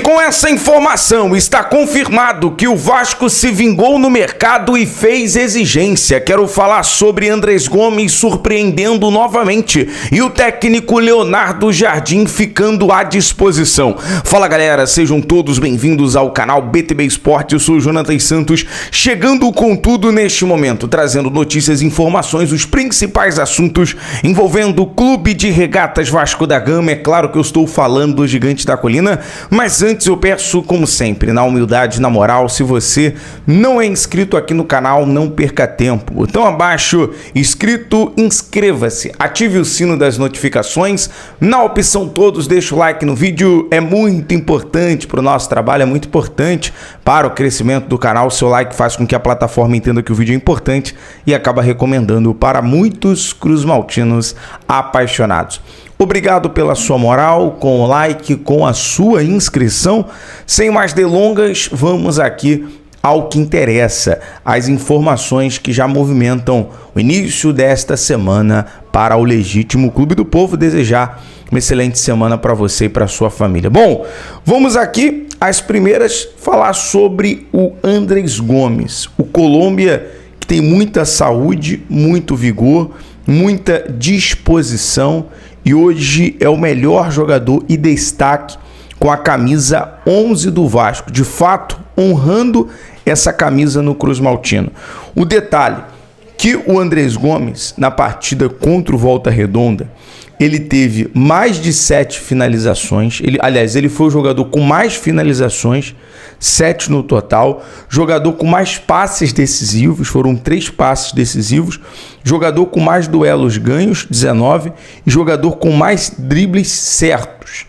com essa informação, está confirmado que o Vasco se vingou no mercado e fez exigência. Quero falar sobre Andrés Gomes surpreendendo novamente e o técnico Leonardo Jardim ficando à disposição. Fala galera, sejam todos bem-vindos ao canal BTB Esporte. Eu sou o Jonathan Santos, chegando com tudo neste momento, trazendo notícias e informações, os principais assuntos envolvendo o Clube de Regatas Vasco da Gama. É claro que eu estou falando do Gigante da Colina, mas antes eu peço, como sempre, na humildade, na moral, se você não é inscrito aqui no canal, não perca tempo. Botão abaixo, inscrito, inscreva-se, ative o sino das notificações, na opção todos, deixa o like no vídeo, é muito importante para o nosso trabalho, é muito importante para o crescimento do canal. O seu like faz com que a plataforma entenda que o vídeo é importante e acaba recomendando para muitos cruzmaltinos apaixonados. Obrigado pela sua moral, com o like, com a sua inscrição. Sem mais delongas, vamos aqui ao que interessa, as informações que já movimentam o início desta semana para o Legítimo Clube do Povo. Desejar uma excelente semana para você e para sua família. Bom, vamos aqui as primeiras falar sobre o Andrés Gomes, o Colômbia que tem muita saúde, muito vigor, muita disposição e hoje é o melhor jogador e destaque com a camisa 11 do Vasco, de fato honrando essa camisa no cruzmaltino. O detalhe que o Andrés Gomes na partida contra o Volta Redonda, ele teve mais de 7 finalizações, ele foi o jogador com mais finalizações, 7 no total, jogador com mais passes decisivos, foram 3 passes decisivos, jogador com mais duelos ganhos, 19, e jogador com mais dribles certos.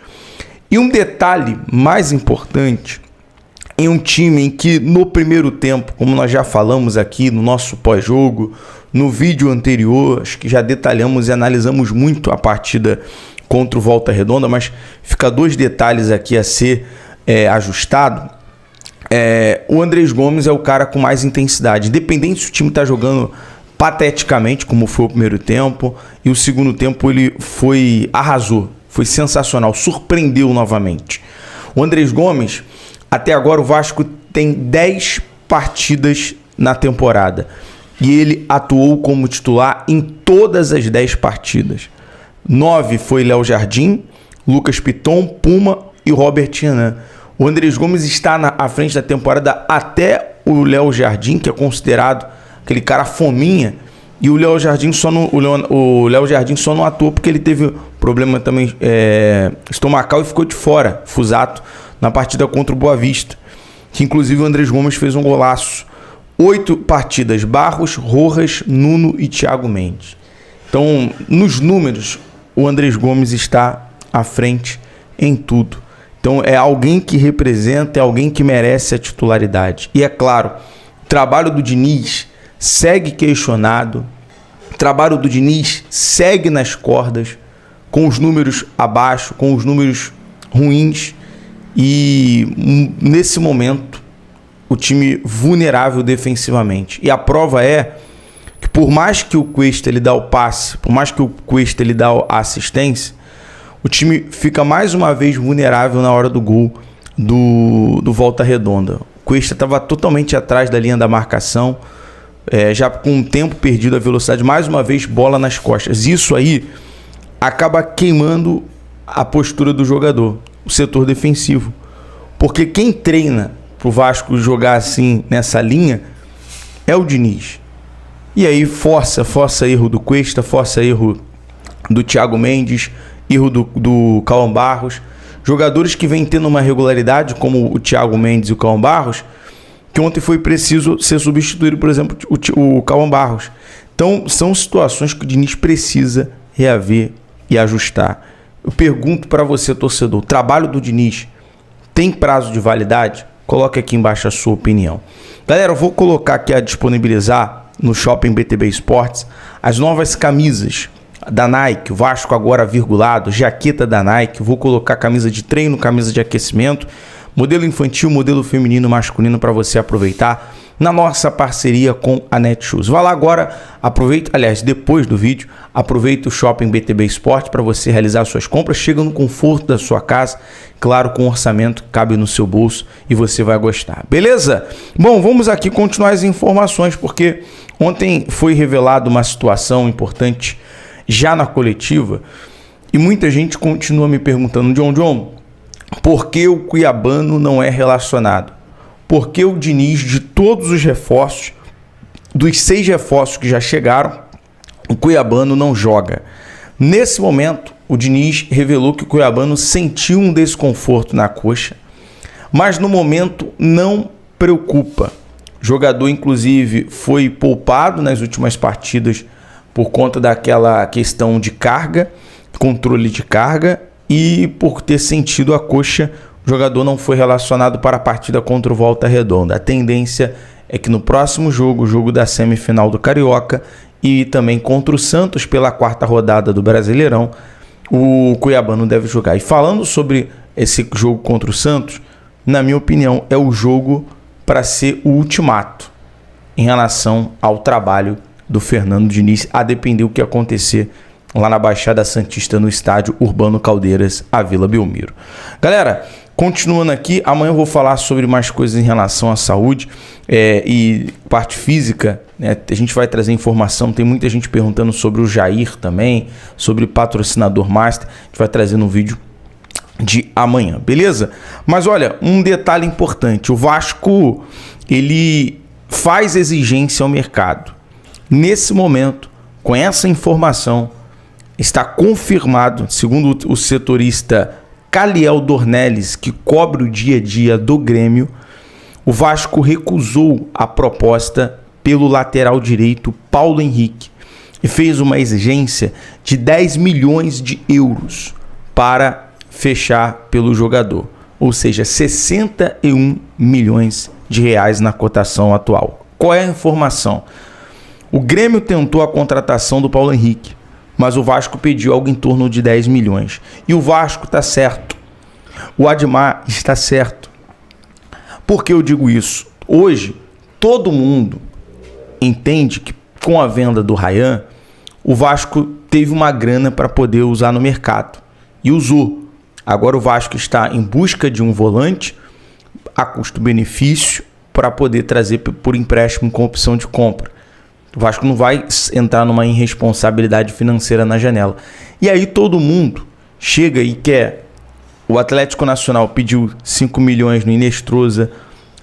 E um detalhe mais importante, em um time em que no primeiro tempo, como nós já falamos aqui no nosso pós-jogo, no vídeo anterior, acho que já detalhamos e analisamos muito a partida contra o Volta Redonda, mas fica 2 detalhes aqui a ser ajustado. O Andrés Gomes é o cara com mais intensidade, independente se o time está jogando pateticamente, como foi o primeiro tempo, e o segundo tempo ele arrasou, foi sensacional, surpreendeu novamente. O Andrés Gomes, até agora o Vasco tem 10 partidas na temporada e ele atuou como titular em todas as 10 partidas. 9 foi Léo Jardim, Lucas Piton, Puma e Robert Renan. O Andrés Gomes está à frente da temporada até o Léo Jardim, que é considerado aquele cara fominha, e o Léo Jardim só não atuou porque ele teve problema também estomacal e ficou de fora, Fusato, na partida contra o Boa Vista, que inclusive o Andrés Gomes fez um golaço. 8 partidas, Barros, Rojas, Nuno e Thiago Mendes. Então, nos números, o Andrés Gomes está à frente em tudo. Então, é alguém que representa, é alguém que merece a titularidade. E é claro, o trabalho do Diniz segue questionado, o trabalho do Diniz segue nas cordas, com os números abaixo, com os números ruins, e nesse momento o time vulnerável defensivamente. E a prova é que por mais que o Cuesta ele dá o passe, por mais que o Cuesta ele dá a assistência, o time fica mais uma vez vulnerável na hora do gol do Volta Redonda. O Cuesta estava totalmente atrás da linha da marcação, já com o tempo perdido, a velocidade, mais uma vez bola nas costas. Isso aí acaba queimando a postura do jogador, o setor defensivo. Porque quem treina pro Vasco jogar assim nessa linha é o Diniz. E aí força erro do Cuesta, força erro do Thiago Mendes, erro do Cauã Barros. Jogadores que vêm tendo uma regularidade, como o Thiago Mendes e o Cauã Barros, que ontem foi preciso ser substituído, por exemplo, o Cauã Barros. Então são situações que o Diniz precisa reaver e ajustar. Eu pergunto para você, torcedor, o trabalho do Diniz tem prazo de validade? Coloque aqui embaixo a sua opinião. Galera, eu vou colocar aqui a disponibilizar no Shopping BTB Esportes as novas camisas da Nike, Vasco agora virgulado, jaqueta da Nike. Vou colocar camisa de treino, camisa de aquecimento, modelo infantil, modelo feminino, masculino para você aproveitar na nossa parceria com a Netshoes. Vá lá agora, aproveita, aliás, depois do vídeo, aproveita o Shopping BTB Sport para você realizar suas compras, chega no conforto da sua casa, claro, com orçamento que cabe no seu bolso e você vai gostar, beleza? Bom, vamos aqui continuar as informações, porque ontem foi revelada uma situação importante já na coletiva e muita gente continua me perguntando, John, por que o cuiabano não é relacionado? Por que o Diniz, de todos os reforços, dos 6 reforços que já chegaram, o cuiabano não joga? Nesse momento, o Diniz revelou que o cuiabano sentiu um desconforto na coxa, mas no momento não preocupa. O jogador, inclusive, foi poupado nas últimas partidas por conta daquela questão de carga, controle de carga, e por ter sentido a coxa, o jogador não foi relacionado para a partida contra o Volta Redonda. A tendência é que no próximo jogo, o jogo da semifinal do Carioca e também contra o Santos pela 4ª rodada do Brasileirão, o cuiabano deve jogar. E falando sobre esse jogo contra o Santos, na minha opinião, é o jogo para ser o ultimato em relação ao trabalho do Fernando Diniz, a depender do que acontecer lá na Baixada Santista, no estádio Urbano Caldeiras, a Vila Belmiro. Galera, continuando aqui, amanhã eu vou falar sobre mais coisas em relação à saúde e parte física, né? A gente vai trazer informação, tem muita gente perguntando sobre o Jair também, sobre patrocinador master, a gente vai trazer no vídeo de amanhã, beleza? Mas olha, um detalhe importante, o Vasco, ele faz exigência ao mercado. Nesse momento, com essa informação, está confirmado, segundo o setorista Caliel Dornelles, que cobre o dia a dia do Grêmio, o Vasco recusou a proposta pelo lateral direito Paulo Henrique e fez uma exigência de 10 milhões de euros para fechar pelo jogador, ou seja, 61 milhões de reais na cotação atual. Qual é a informação? O Grêmio tentou a contratação do Paulo Henrique, mas o Vasco pediu algo em torno de 10 milhões. E o Vasco está certo. O Admar está certo. Por que eu digo isso? Hoje, todo mundo entende que com a venda do Ryan, o Vasco teve uma grana para poder usar no mercado. E usou. Agora o Vasco está em busca de um volante a custo-benefício para poder trazer por empréstimo com opção de compra. O Vasco não vai entrar numa irresponsabilidade financeira na janela. E aí todo mundo chega e quer. O Atlético Nacional pediu 5 milhões no Inestrosa,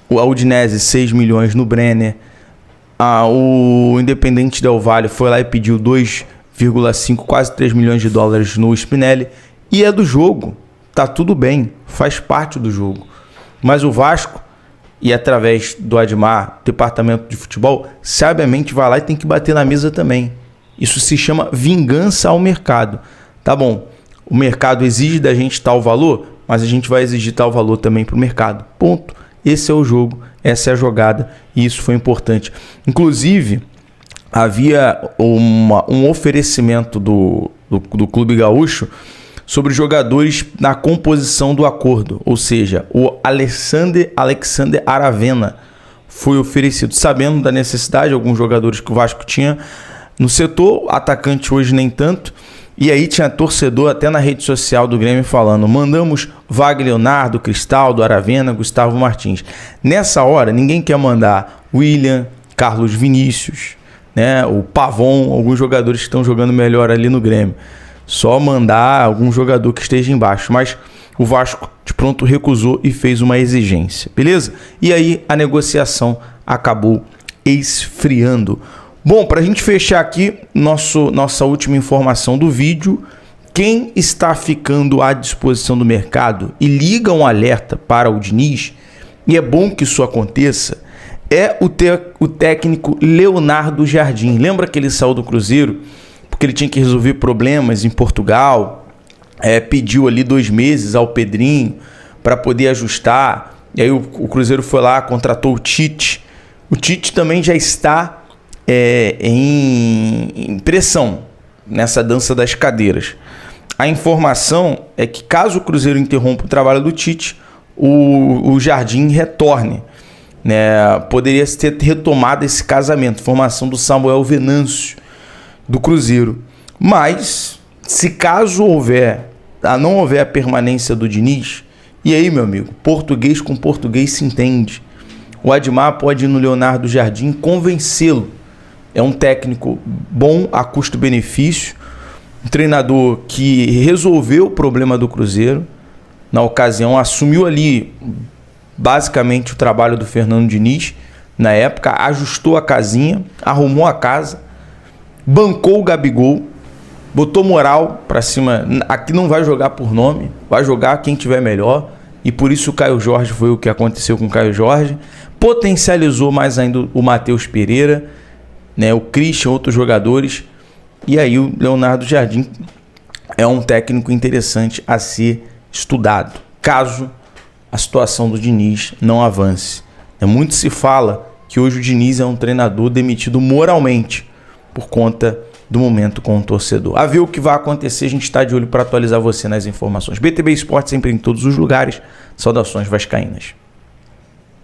o Udinese 6 milhões no Brenner, o Independente Del Valle foi lá e pediu 2,5, quase 3 milhões de dólares no Spinelli. E é do jogo, tá tudo bem, faz parte do jogo. Mas o Vasco, e através do Admar, departamento de futebol, sabiamente vai lá e tem que bater na mesa também. Isso se chama vingança ao mercado. Tá bom, o mercado exige da gente tal valor, mas a gente vai exigir tal valor também para o mercado. Ponto. Esse é o jogo, essa é a jogada e isso foi importante. Inclusive, havia um oferecimento do Clube Gaúcho sobre jogadores na composição do acordo, ou seja, o Alexander Aravena foi oferecido, sabendo da necessidade de alguns jogadores que o Vasco tinha no setor, atacante hoje nem tanto, e aí tinha torcedor até na rede social do Grêmio falando, mandamos Wagner Leonardo, Cristaldo, Aravena, Gustavo Martins. Nessa hora, ninguém quer mandar William, Carlos Vinícius, né, o Pavon, alguns jogadores que estão jogando melhor ali no Grêmio. Só mandar algum jogador que esteja embaixo, mas o Vasco de pronto recusou e fez uma exigência, beleza? E aí a negociação acabou esfriando. Bom, para a gente fechar aqui nossa última informação do vídeo, quem está ficando à disposição do mercado e liga um alerta para o Diniz, e é bom que isso aconteça, é o técnico Leonardo Jardim. Lembra que ele saiu do Cruzeiro porque ele tinha que resolver problemas em Portugal, pediu ali 2 meses ao Pedrinho para poder ajustar, e aí o Cruzeiro foi lá, contratou o Tite. O Tite também já está em pressão nessa dança das cadeiras. A informação é que caso o Cruzeiro interrompa o trabalho do Tite, o Jardim retorne, né? Poderia ter retomado esse casamento, formação do Samuel Venâncio do Cruzeiro. Mas, se caso não houver a permanência do Diniz, e aí, meu amigo, português com português se entende. O Admar pode ir no Leonardo Jardim convencê-lo. É um técnico bom a custo-benefício, um treinador que resolveu o problema do Cruzeiro. Na ocasião, assumiu ali basicamente o trabalho do Fernando Diniz. Na época, ajustou a casinha, arrumou a casa, bancou o Gabigol, botou moral pra cima. Aqui não vai jogar por nome, vai jogar quem tiver melhor. E por isso o Caio Jorge foi o que aconteceu com o Caio Jorge. Potencializou mais ainda o Matheus Pereira, né, o Christian, outros jogadores. E aí o Leonardo Jardim é um técnico interessante a ser estudado, caso a situação do Diniz não avance. Muito se fala que hoje o Diniz é um treinador demitido moralmente por conta do momento com o torcedor. A ver o que vai acontecer, a gente está de olho para atualizar você nas informações. BTB Esporte sempre em todos os lugares. Saudações vascaínas.